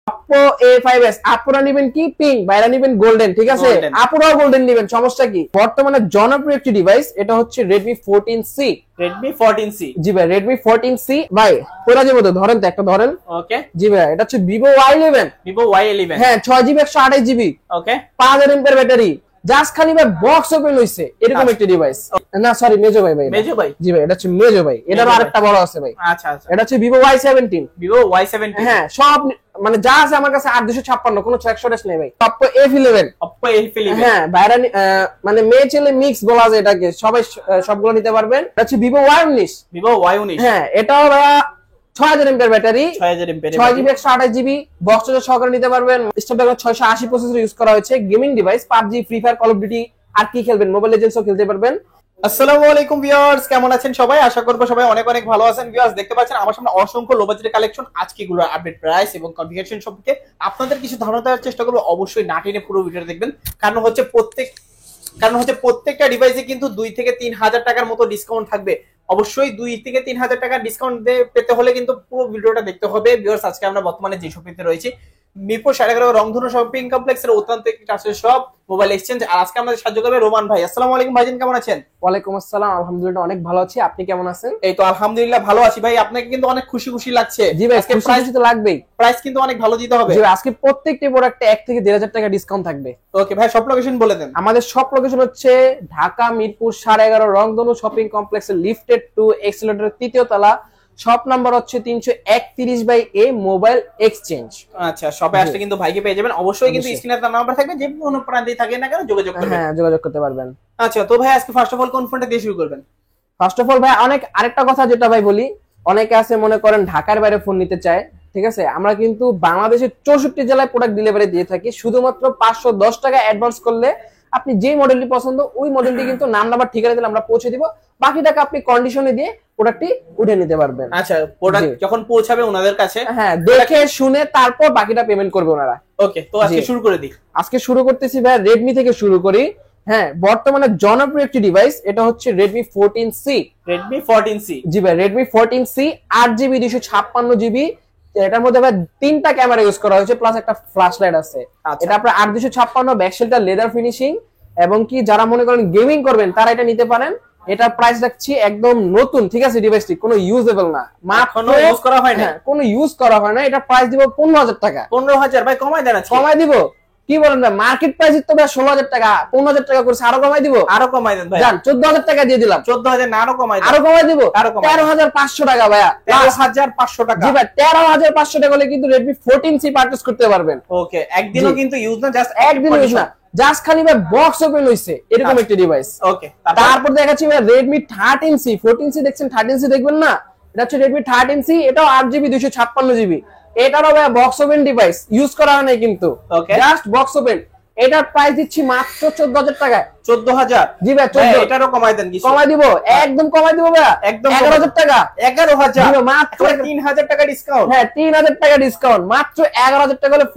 Oppo A5s আপনারা নেবেন কি পিঙ্ক, বাইরা নেবেন গোল্ডেন, ঠিক আছে? আপনারাও গোল্ডেন নেবেন, সমস্যা কি? বর্তমানে জনপ্রিয় একটি ডিভাইস, এটা হচ্ছে Redmi 14C। Redmi 14C, জি ভাই, Redmi 14C ভাই পুরো যাবে তো, ধরেন তো একটা ধরেন। ওকে জি ভাই, এটা হচ্ছে Vivo Y11। Vivo Y11, হ্যাঁ 6GB 128GB, ওকে 5000 mAh ব্যাটারি, জাস্ট খালি ভাই বক্স ওপেন হইছে এরকম একটা ডিভাইস। না সরি, মেজো ভাই। মেজো ভাই, জি ভাই, এটা হচ্ছে মেজো ভাই, এটারও আরেকটা বড় আছে ভাই। আচ্ছা আচ্ছা, এটা হচ্ছে Vivo Y17। Vivo Y17, হ্যাঁ সব মানে যা আছে আমার কাছে 8256, কোনো 100 নেই ভাই। Oppo A11, Oppo A11, হ্যাঁ বাইরা মানে মেয়ে ছেলে মিক্স বলা যায় এটাকে, সবাই সবগুলো নিতে পারবেন। এটা হচ্ছে Vivo Y19। Vivo Y19, হ্যাঁ এটাও ভাইয়া 6000 mAh battery, 6000 mAh, 6GB 128GB, box charger সহকারে নিতে পারবেন। স্ন্যাপড্রাগন 680 প্রসেসর ইউজ করা হয়েছে। Gaming device, PUBG, free fire, call of duty আর কি খেলবেন, মোবাইল লিজেন্ডসও খেলতে পারবেন। আসসালামু আলাইকুম ভিউয়ার্স, কেমন আছেন সবাই? আশা করব সবাই অনেক অনেক ভালো আছেন। ভিউয়ার্স দেখতে পাচ্ছেন আমার সামনে অসংখ্য লো বাজেটের কালেকশন। আজকে এগুলোর আপডেট প্রাইস এবং কনফিগারেশন সম্পর্কে আপনাদের কিছু ধারণা দেওয়ার চেষ্টা করব। অবশ্যই না টেনে পুরো ভিডিওটা দেখবেন, কারণ হচ্ছে প্রত্যেকটা ডিভাইসে কিন্তু 2 থেকে 3000 টাকার মতো ডিসকাউন্ট থাকবে। অবশ্যই 2 থেকে 3000 টাকা ডিসকাউন্ট পেতে হলে কিন্তু পুরো ভিডিওটা দেখতে হবে। ভিউয়ার্স আজকে আমরা বর্তমানে যে শপিংতে রয়েছি মিরপুর 11.5 রংধনু শপিং কমপ্লেক্সের অত্যন্ত একটি ট্রাস্টেড শপ মোবাইল এক্সচেঞ্জ। আর আজকে আমাদের সাহায্য করবে রোমান ভাই। আসসালামু আলাইকুম ভাইজান, কেমন আছেন? ওয়ালাইকুম আসসালাম, আলহামদুলিল্লাহ অনেক ভালো আছি, আপনি কেমন আছেন? এই তো আলহামদুলিল্লাহ ভালো আছি ভাই। আপনাকে কিন্তু অনেক খুশি খুশি লাগছে। জি ভাই, প্রাইস তো লাগবেই, প্রাইস কিন্তু অনেক ভালো দিতে হবে। জি আজকে প্রত্যেকটি প্রোডাক্টে 1 থেকে 1500 টাকা ডিসকাউন্ট থাকবে। ওকে ভাই, সব লোকেশন বলে দেন। আমাদের সব লোকেশন হচ্ছে ঢাকা মিরপুর 11.5 রংধনু শপিং কমপ্লেক্সের লিফটেড 2 এক্সিলেটরের 3য় তলা, শপ নাম্বার হচ্ছে 331/A মোবাইল এক্সচেঞ্জ। আচ্ছা, শপে আসলে কিন্তু ভাইকে পেয়ে যাবেন। অবশ্যই কিন্তু স্ক্রিনে তার নাম্বার থাকবে, যে কোনো প্রান্তেই থাকে না কেন যোগাযোগ করবেন। হ্যাঁ যোগাযোগ করতে পারবেন। আচ্ছা তো ভাই আজকে ফার্স্ট অফ অল কোন ফোনটা দিয়ে শুরু করবেন? ফার্স্ট অফ অল ভাই আরেকটা কথা যেটা ভাই বলি, অনেকে আছে মনে করেন ঢাকার বাইরে ফোন নিতে চায়, ঠিক আছে? আমরা কিন্তু বাংলাদেশের 64 জেলায় প্রোডাক্ট ডেলিভারি দিয়ে থাকি। শুধুমাত্র 510 টাকা অ্যাডভান্স করলে আপনি যে মডেলটি পছন্দ ওই মডেলটি কিন্তু নাম নাম্বার ঠিকানা দিলে আমরা পৌঁছে দিব, বাকি টাকা আপনি কন্ডিশনে দিয়ে প্রোডাক্টটি উঠে নিতে পারবেন। আচ্ছা, প্রোডাক্ট যখন পৌঁছাবে ওনাদের কাছে, হ্যাঁ দেখে শুনে তারপর বাকিটা পেমেন্ট করবে ওনারা। ওকে, তো আজকে শুরু করে দিই। আজকে শুরু করতেছি ভাই Redmi থেকে শুরু করি। হ্যাঁ বর্তমানে জনপ্রিয় একটি ডিভাইস, এটা হচ্ছে Redmi 14C। Redmi 14C, জি ভাই, Redmi 14C 8GB 256GB। এটার মধ্যে ভাই 3টা ক্যামেরা ইউজ করা হয়েছে, প্লাস একটা ফ্ল্যাশ লাইট আছে। এটা আপনার 8256, ব্যাকশেলটা লেদার ফিনিশিং, এবং কি যারা মনে করেন গেমিং করবেন তারা এটা নিতে পারেন। এটা প্রাইস রাখছি একদম নতুন, ঠিক আছে? ডিভাইসটি কোনো ইউজেবল না, কোনো ইউজ করা হয় না, কোনো ইউজ করা হয় না। এটা প্রাইস দিব 15000 টাকা। 15000 ভাই কমাই দেন আজকে। কমাই দিব, কি বলেন ভাই? মার্কেট প্রাইস তো ভাই 16000 টাকা, 15000 টাকা করছে, আরো কমাই দিব। আরো কমাই দেন ভাই, জান 14000 টাকা দিয়ে দিলাম। 14000 না, আরো কমাই দেন। আরো কমাই দিব, আরো কমাই 13500 টাকা ভাইয়া। 13500 টাকা। জি ভাই, 13500 টাকা হলে কিন্তু Redmi 14C পারচেজ করতে পারবেন। ওকে, একদিনও কিন্তু ইউজ না, জাস্ট একদিন ইউজ না, জাস্ট খালি ভাই বক্স ওপেন হইছে এরকম একটা ডিভাইস। ওকে, তারপর দেখাচ্ছি ভাই Redmi 13C। 14C দেখছেন, 13C দেখবেন না? এটা হচ্ছে Redmi 13C, এটাও 8GB 256GB। এটারও ভাই বক্স ওপেন ডিভাইস, ইউজ করা হয় না কিন্তু, জাস্ট বক্স ওপেন। এটার প্রাইস দিচ্ছি মাত্র 14000 টাকায়। 14000? জি ভাই 14। এটারও কমাই দেন কিছু? কমাই দিব, একদম কমাই দিব ভাই, একদম 11000 টাকা। 11000 মাত্র 3000 টাকা ডিসকাউন্ট। হ্যাঁ 3000 টাকা ডিসকাউন্ট, মাত্র 11000 টাকা হলে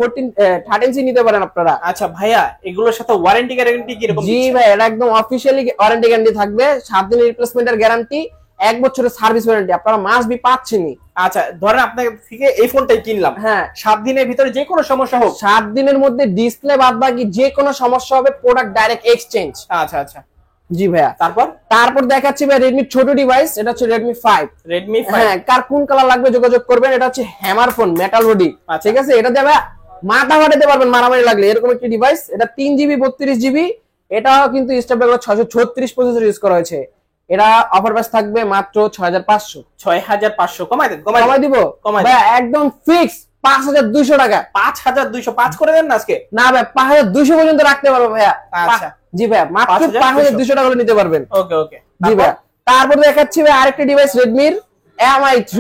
13C নিতে পারেন আপনারা। আচ্ছা ভাইয়া, এগুলোর সাথে ওয়ারেন্টি গ্যারান্টি কি রকম? জি ভাই, এটা একদম অফিশিয়ালি ওয়ারেন্টি গ্যারান্টি থাকবে, 7 দিনের রিপ্লেসমেন্টের গ্যারান্টি, 1 বছরের সার্ভিস ওয়ারেন্টি। আপনারা মাস বি পাচ্ছেনই। আচ্ছা ধরেন আপনার থেকে এই ফোনটাই কিনলাম, হ্যাঁ 7 দিনের ভিতরে যে কোনো সমস্যা হোক, 7 দিনের মধ্যে ডিসপ্লে বাদ বাকি যে কোনো সমস্যা হবে প্রোডাক্ট ডাইরেক্ট এক্সচেঞ্জ। আচ্ছা আচ্ছা, জি ভাইয়া। তারপর দেখাচ্ছি ভাই Redmi ছোট ডিভাইস, এটা হচ্ছে Redmi 5। হ্যাঁ, কার কোন কালার লাগবে যোগাযোগ করবেন। এটা হচ্ছে হ্যামার ফোন, মেটাল বডি, ঠিক আছে? এটা দেবে মাথা ফাটাতে পারবেন মারামারি লাগলে, এরকম একটি ডিভাইস। এটা 3GB 32GB, এটাও কিন্তু স্ন্যাপড্রাগন 636 প্রসেসর ইউজ করা হয়েছে। এটা অফার প্রাইস থাকবে মাত্র 6500। 6500 কমাই দেন। কমাই দিব ভাই, একদম ফিক্স 5200 টাকা। 5200 5 করে দেন না আজকে? না ভাই, 5200 পর্যন্ত রাখতে পারবো ভাইয়া। আচ্ছা জি ভাই, মাত্র 5200 টাকা নিতে পারবেন। ওকে ওকে, জি ভাই। তারপর দেখাচ্ছি ভাই আরেকটা ডিভাইস Redmi MI3।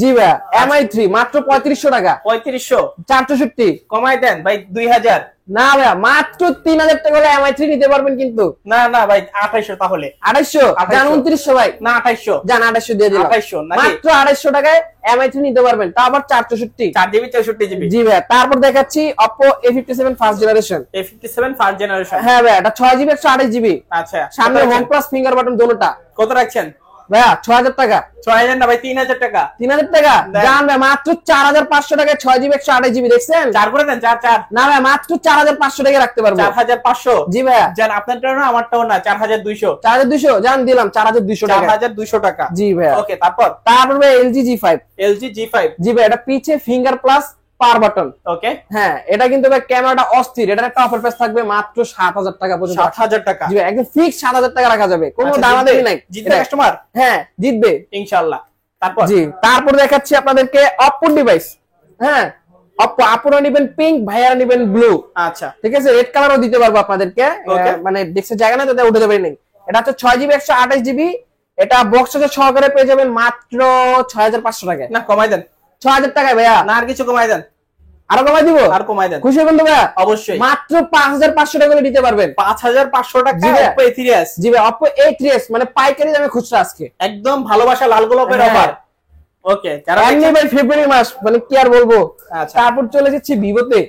জি ভাই, MI3 মাত্র 3500 টাকা। 3500? 464 কমাই দেন ভাই, 2000। না ভাই, মাত্র 3000 টাকা হলে MI3 নিতে পারবেন কিন্তু। না না ভাই, 2800 তাহলে। 2800? জান 2900 ভাই। না 2800। জান 2800 দিয়ে দিলাম। 2800 নাকি? মাত্র 2800 টাকায় MI3 নিতে পারবেন, তা আবার 464। 4GB 64GB। জি ভাই। তারপর দেখাচ্ছি Oppo A57 first generation. A57 first generation? হ্যাঁ ভাই, এটা 6GB 128GB। আচ্ছা, সামনে হোম প্লাস ফিঙ্গার বাটন দোনোটা। কত রাখছেন? ভাইয়া 6000 টাকা। 6000 না ভাই, 3000 টাকা। 3000 টাকা জান ভাই, মাত্র 4500 টাকায় 6GB 128GB দেখছেন? 4 করে দেন, 4। না ভাই, মাত্র 4500 টাকা রাখতে পারবো। 4500? জি ভাইয়া। জান আপনারটাও না আমারটাও না, 4200। 4200 জান, দিলাম 4200 টাকা। 4200 টাকা। জি ভাইয়া। ওকে, তারপর ভাই LG G5। LG G5। জি ভাই, এটা পিছে ফিঙ্গার প্লাস পাওয়ার বাটন। ওকে। হ্যাঁ, এটা কিন্তু ভাই ক্যামেরাটা অস্থির। এটার একটা অফার প্রাইস থাকবে মাত্র 7000 টাকা পর্যন্ত। 7000 টাকা? জি ভাই, একদম ফিক্স 7000 টাকা রাখা যাবে, কোনো দামাদামি নাই। জিতবে কাস্টমার? হ্যাঁ, জিতবে ইনশাআল্লাহ। তারপর জি, তারপর দেখাচ্ছি আপনাদেরকে Oppo ডিভাইস। হ্যাঁ, Oppo, আপনারা নেবেন পিঙ্ক, ভাইয়ারা নেবেন ব্লু। আচ্ছা, ঠিক আছে, রেড কালারও দিতে পারবো আপনাদেরকে। মানে দেখছে জায়গা না, তাতে উঠে যাবে নেই। এটা হচ্ছে 6GB 128GB। এটা বক্স সহকারে পেয়ে যাবেন মাত্র 6500 টাকায়। না কমাই দেন। 6000 টাকায় ভাইয়া। না আর কিছু কমাই দেন। আরো কমাই দিব? আর কমাই দেন। খুশি হবেন তো ভাইয়া? অবশ্যই। মাত্র 5500 টাকা করে দিতে পারবেন। 5500 টাকা Oppo A3s। জি ভাই, Oppo A3s মানে পাইকারি দামে খুচরা আজকে। একদম ভালোবাসা লাল গোলাপের অফার। ওকে, যারা এমনি ভাই ফেব্রুয়ারি মাস, মানে কি আর বলবো। আচ্ছা, তারপর চলে যাচ্ছি ভিভোতে।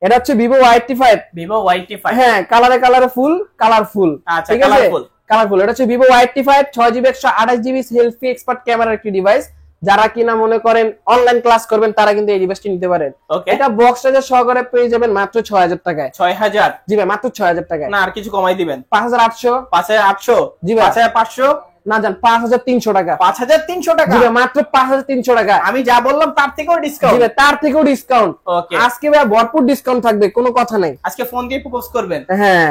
এটা হচ্ছে Vivo Y85। Vivo Y85। হ্যাঁ, কালারে ফুল, কালারফুল। আচ্ছা, ঠিক আছে, কালারফুল। এটা হচ্ছে Vivo Y85 6GB 128GB selfie expert ক্যামেরার একটি ডিভাইস। যারা কিনা মনে করেন অনলাইন ক্লাস করবেন, তারা কিন্তু এই ডিভাইসটি নিতে পারেন। এটা বক্স চার্জার সহকারে পেয়ে যাবেন মাত্র 6000 টাকায়। 6000? জি ভাই, মাত্র 6000 টাকায়। না আর কিছু কমাই দিবেন? 5800। 5800? জি ভাই। 5500? না জান, 5300 টাকা। 5300 টাকা? জি ভাই, মাত্র 5300 টাকা। আমি যা বললাম তার থেকেও ডিসকাউন্ট? জি ভাই, তার থেকেও ডিসকাউন্ট। ওকে, আজকে ভাই ভরপুর ডিসকাউন্ট থাকবে, কোনো কথা নাই। আজকে ফোন দিয়ে প্রপোজ করবেন? হ্যাঁ।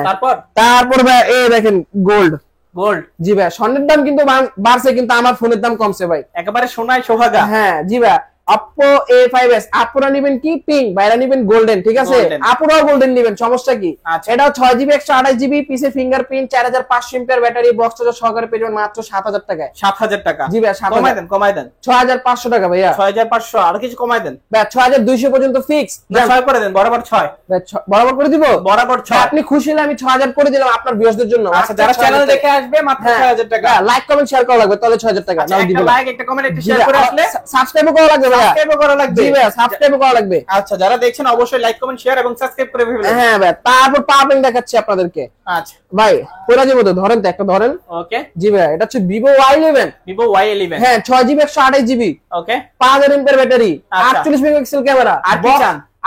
তারপর ভাই এই দেখেন গোল্ড। গোল্ড? জি ভাই, স্বর্ণের দাম কিন্তু বাড়ছে, কিন্তু আমার ফোনের দাম কমছে ভাই। একেবারে সোনায় সোহাগা। হ্যাঁ জি ভাই, Oppo A5s। আপনারা নেবেন কি পিঙ্ক, বাইরা নেবেন গোল্ডেন। ঠিক আছে, আপনারাও গোল্ডেন নেবেন, সমস্যা কি? এটাও 6GB 128GB পিসে fingerprint, 4500 mAh battery, box charger সহকারে পেয়ে যাবেন মাত্র 7000 টাকায়। 7000 টাকা? জি ভাই, কমাই দেন। 6500 টাকা ভাইয়া। 6500? আর কিছু কমাই দেন ভাই, 6200 পর্যন্ত ফিক্স। 6 করে দেন, বরাবর 6। বরাবর করে দিব? বরাবর 6। আপনি খুশি হলে আমি 6000 করে দিলাম আপনার ভিউয়ারদের জন্য। আচ্ছা, যারা চ্যানেল দেখে আসবে মাত্র 6000 টাকা। লাইক কমেন্ট শেয়ার করা লাগবে, তাহলে 6000 টাকা। একটা লাইক, একটা কমেন্ট, একটা শেয়ার করে আসলে সাবস্ক্রাইব করা লাগবে ভাইয়া। সাবস্ক্রাইব করা লাগবে। জি ভাই, সাবস্ক্রাইব করা লাগবে। আচ্ছা, যারা দেখছেন অবশ্যই লাইক কমেন্ট শেয়ার এবং সাবস্ক্রাইব করে ফেলবেন। হ্যাঁ ভাই, তারপর পাবেন দেখাচ্ছি আপনাদেরকে। আচ্ছা ভাই, পুরা জীবন ধরেন তো, একটা ধরেন। ওকে। জি ভাই, এটা হচ্ছে Vivo Y11। Vivo Y11? হ্যাঁ, 6GB 128GB। ওকে। 5000 mAh ব্যাটারি, 48 মেগাপিক্সেল ক্যামেরা।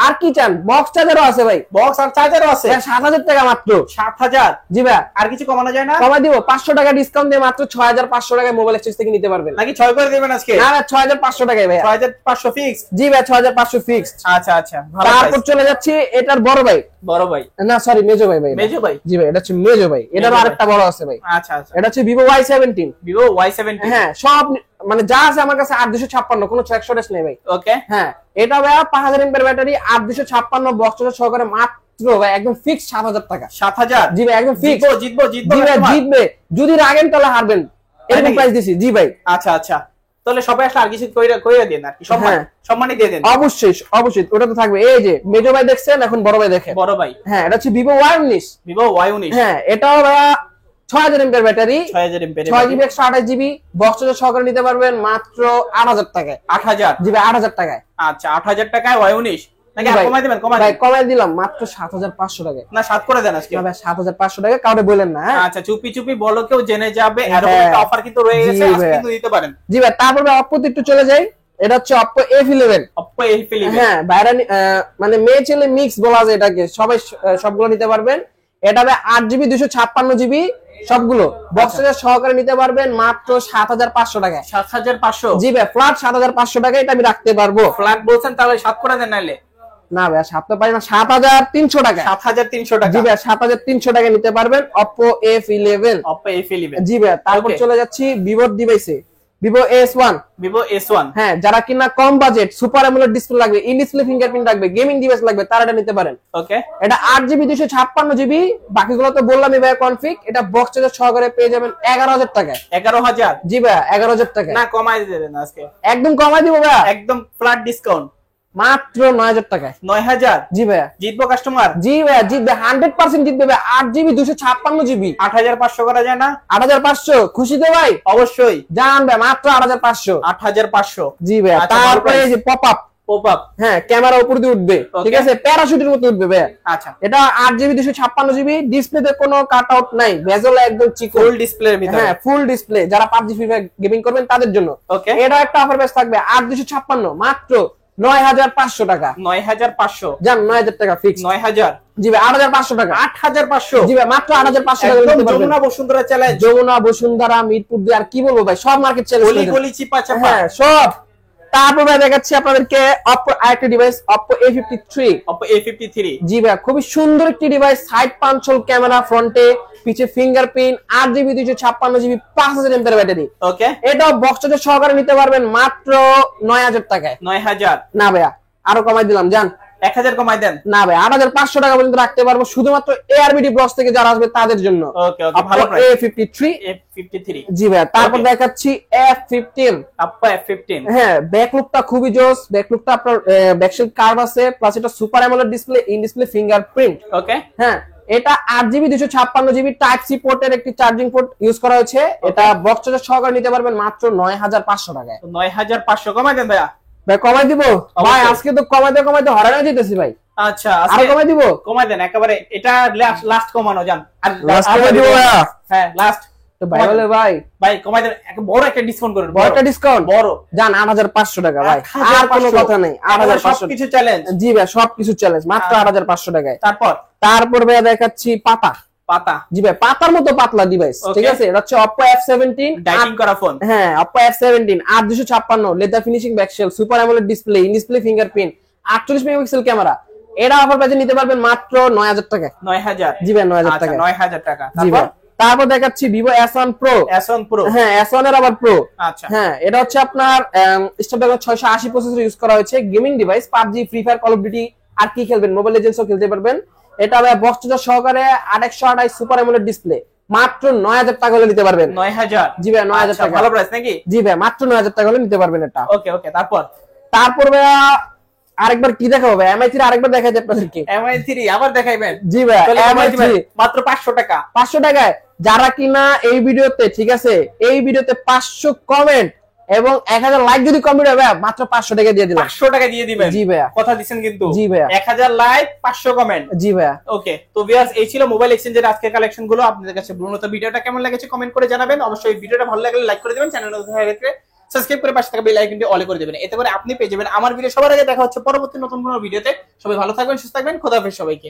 আর কি চান? বক্স চার্জারও আছে ভাই। বক্স আর চার্জারও আছে? 7000 টাকা মাত্র। 7000? জি ভাই। আর কিছু কমানো যায় না? কমাই দিব, 500 টাকা ডিসকাউন্ট দিয়ে মাত্র 6500 টাকায় মোবাইল এক্সচেঞ্জ থেকে নিতে পারবেন। নাকি 6 করে দিবেন আজকে? না না, 6500 টাকায় ভাই। 6500 ফিক্স? জি ভাই, 6500 ফিক্স। আচ্ছা, ভালো। তারপর চলে যাচ্ছি এটার বড় ভাই। না সরি, মেজো ভাই। মেজো ভাই? জি ভাই, এটা হচ্ছে মেজো ভাই। এটারও আরেকটা বড় আছে ভাই। আচ্ছা, এটা হচ্ছে Vivo Y17। Vivo Y17? হ্যাঁ, সব মানে যা আছে আমার কাছে 8256, কোনো 100 নেই ভাই। ওকে। হ্যাঁ, এটা ভাই 5000 mAh ব্যাটারি, 8256 বক্স চার্জার সহকারে মাত্র ভাই একদম ফিক্স 7000 টাকা। 7000? জি ভাই, একদম ফিক্স। জিতবো? জি ভাই, জিতবে। যদি রাগেন তাহলে হারবেন, এরকম প্রাইস দিছি। জি ভাই। আচ্ছা, তাহলে সবাই আসলে আর কিছু কইরা দেন, আর কি সম্মানই দিয়ে দেন। অবশ্যই ওটা তো থাকবে। এই যে মেজো ভাই দেখছেন, এখন বড় ভাই দেখেন। বড় ভাই? হ্যাঁ, এটা হচ্ছে Vivo Y19। Vivo Y19? হ্যাঁ, এটাও ভাই 6000 mAh battery, 6GB 128GB box charger সহকারে নিতে পারবেন মাত্র 8000 টাকায়। 8000? জি ভাই, 8000 টাকায়। আচ্ছা, 8000 টাকায় Y19? নাকি আর কমাই দিবেন? ভাই কমাই দিলাম মাত্র 7500 টাকায়। না 7 করে দেন আজকে। না ভাই, 7500 টাকা কাউরে বলেন না। আচ্ছা, চুপি বলো, কেউ জেনে যাবে, এরকম একটা অফার কিন্তু রয়ে গেছে, আজকে কিন্তু দিতে পারেন। জি ভাই, তারপর Oppo তে একটু চলে যাই। এটা হচ্ছে Oppo A11। Oppo A11? হ্যাঁ, বাইরে মানে মেয়ে ছেলে মিক্স বলা যায় এটাকে, সবাই সবগুলো নিতে পারবেন। এটা ভাই 8GB 256GB সবগুলো বক্স চার্জার সহকারে নিতে পারবেন মাত্র 7500 টাকায়। 7500? জি ভাই, ফ্ল্যাট 7500 টাকায় এটা আমি রাখতে পারবো। ফ্ল্যাট বলছেন, তাহলে 7 করে দেন নাইলে। না ভাই, 7 তো পারি না, 7300 টাকা। 7300 টাকা? জি ভাই, 7300 টাকায় নিতে পারবেন Oppo A11। Oppo A11? জি ভাই। তারপর চলে যাচ্ছি Vivo ডিভাইসে, Vivo S1। Vivo S1? হ্যাঁ, যারা কিনা কম বাজেট, সুপার অ্যামোলেড ডিসপ্লে লাগবে, ইন ডিসপ্লে ফিঙ্গারপ্রিন্ট লাগবে, গেমিং ডিভাইস লাগবে, তারা এটা নিতে পারেন। ওকে। এটা 8GB 256GB, বাকিগুলো তো বললামই ভাই কনফিগ। এটা বক্স চার্জার সহকারে পেয়ে যাবেন 11000 টাকায়। 11000? জি ভাই, 11000 টাকা। না কমাই দেন আজকে। একদম কমাই দিব ভাই, একদম ফ্ল্যাট ডিসকাউন্ট, মাত্র 9000 টাকায়। 9000? জি ভাই। জিতবো কাস্টমার? জি ভাই, জিতবে, 100% জিতবে ভাই। 8GB 256GB। 8500 করা যায় না? 8500 খুশি তো ভাই? অবশ্যই। জান ভাই, মাত্র 8500। 8500? জি ভাই। তারপরে এই যে পপআপ পপ আপ। হ্যাঁ, ক্যামেরা উপর দিয়ে উঠবে, ঠিক আছে, প্যারাশুটের মতো উঠবে ভাই। আচ্ছা, এটা 8GB 256GB, ডিসপ্লেতে কোনো কাট আউট নাই, বেজল একদম চিকন, ফুল ডিসপ্লের ভিতরে। হ্যাঁ, ফুল ডিসপ্লে। যারা PUBG ফ্রি ফায়ার গেমিং করবেন তাদের জন্য। ওকে, এটা একটা অফার প্রাইস থাকবে 8,256, মাত্র 9,500 টাকা। 9,500 জান, 9,000 টাকা ফিক্স। 9,000 জি ভাই, 8,500 টাকা। 8,500 জি ভাই, মাত্র 8,500 টাকা একদম নিতে পারবেন। যমুনা বসুন্ধরা চ্যালেঞ্জ, যমুনা বসুন্ধরা মিরপুর দিয়ে আর কি বলবো ভাই, সব মার্কেট চ্যালেঞ্জ, গলি গলি চিপা চাপা, হ্যাঁ সব। তারপর ভাই দেখাচ্ছি আপনাদেরকে Oppo আরেকটা device, Oppo A53। Oppo A53। জি ভাই, খুবই সুন্দর একটি ডিভাইস, সাইড পাঞ্চল ক্যামেরা, ফ্রন্টে পিছে fingerprint, 8GB 256GB, 5000 mAh battery. ওকে, এটাও বক্স চার্জার সহকারে নিতে পারবেন মাত্র 9,000 টাকায়। 9,000 না ভাইয়া, আরো কমাই দিলাম, জান 1,000 কমাই দেন। না ভাই, 8,500 টাকা পর্যন্ত রাখতে পারবো, শুধুমাত্র ARBD ব্লগস থেকে যারা আসবে তাদের জন্য। ওকে ওকে, ভালো Oppo প্রাইস। A53। A53। জি ভাই, তারপর Okay. দেখাচ্ছি F15। Oppo F15। হ্যাঁ, ব্যাক লুকটা খুবই জোস, ব্যাক লুকটা আপনার ব্যাকশেল কার্ভ আছে, প্লাস এটা super AMOLED display, in display fingerprint. Okay, হ্যাঁ, এটা 8GB 256GB টাইপ সি পোর্টের একটি চার্জিং পোর্ট ইউজ করা হয়েছে। এটা বক্স চার্জার সহকারে নিতে পারবেন মাত্র 9,500 টাকায়। 9,500 কমাই দেন ভাইয়া। ভাই কমাই দিব ভাই, আজকে তো কমাইতে হরাই না যেতেছি ভাই। আচ্ছা, আরো আজকে কমাই দিব, কমাই দেন একেবারে, এটা লাস্ট কমানো যান। আর লাস্ট আর কমাই দিব ভাইয়া। হ্যাঁ, লাস্ট তো ভাই বলে ভাই ভাই কমাই দেন, বড় একটা ডিসকাউন্ট করুন, বড় একটা ডিসকাউন্ট বড়। জান 8,500 টাকা ভাই, আর কোনো কথা নেই। 8,500 সবকিছু চ্যালেঞ্জ। জি ভাই, সবকিছু চ্যালেঞ্জ, মাত্র 8,500 টাকায়। তারপর ভাই দেখাচ্ছি পাতা। পাতা। জি ভাই, পাতার মতো পাতলা ডিভাইস, ঠিক আছে। এটা হচ্ছে Oppo F17 ডাইটিং করা ফোন। হ্যাঁ, Oppo F17 8,256, leather finishing back shell, super AMOLED display, in display fingerprint, 48 megapixel camera. এটা অফার প্রাইসে নিতে পারবেন মাত্র 9,000 টাকায়। 9,000। জি ভাই, 9,000 টাকা। 9,000 টাকা। জি ভাই, তারপর দেখাচ্ছি Vivo S1 Pro। S1 Pro। হ্যাঁ, S1 এর আবার Pro। আচ্ছা, হ্যাঁ, এটা হচ্ছে আপনার স্ন্যাপড্রাগন 680 প্রসেসর ইউজ করা হয়েছে, gaming device, PUBG free fire call of duty আর কি খেলবেন, মোবাইল লিজেন্ডসও খেলতে পারবেন। এটা বক্স চার্জার সহকারে 828 সুপার অ্যামোলেড ডিসপ্লে, মাত্র 9,000 টাকা হলে নিতে পারবেন। 9,000। জি ভাই, 9,000 টাকা। ভালো প্রাইস নাকি? জি ভাই, মাত্র 9,000 টাকা হলে নিতে পারবেন এটা। ওকে ওকে, তারপর ভাই আরেকবার কি দেখাবো ভাই, MI3 আরেকবার দেখাই যায় আপনাদেরকে। MI3 আবার দেখাইবেন? জি ভাই, MI3 মাত্র 500 টাকা। 500 টাকায়। যারা কিনা এই ভিডিওতে, ঠিক আছে, এই ভিডিওতে 500 কমেন্ট এবং 1000 লাইক যদি কমপ্লিট হয়, মাত্র 500 টাকা দিয়ে দিলাম। 500 টাকা দিয়ে দিবেন? জি ভাইয়া, কথা দিবেন কিন্তু। জি ভাইয়া, 1000 লাইক 500 কমেন্ট। জি ভাইয়া। ওকে, তো ভিউয়ার্স, এই ছিল মোবাইল এক্সচেঞ্জের আজকের কালেকশন গুলো। আপনাদের কাছে মূলত ভিডিওটা কেমন লেগেছে কমেন্ট করে জানাবেন। অবশ্যই ভিডিওটা ভালো লাগলে লাইক করে দিবেন, চ্যানেল নতুন হয়ে গেলে সাবস্ক্রাইব করে পাশে থাকা বেল আইকনটি অল করে দিবেন। এতে করে আপনি পেয়ে যাবেন আমার ভিডিও সবার আগে। দেখা হচ্ছে পরবর্তী নতুন কোনো ভিডিওতে। সবাই ভালো থাকবেন, সুস্থ থাকবেন, খোদা হাফেজ সবাইকে।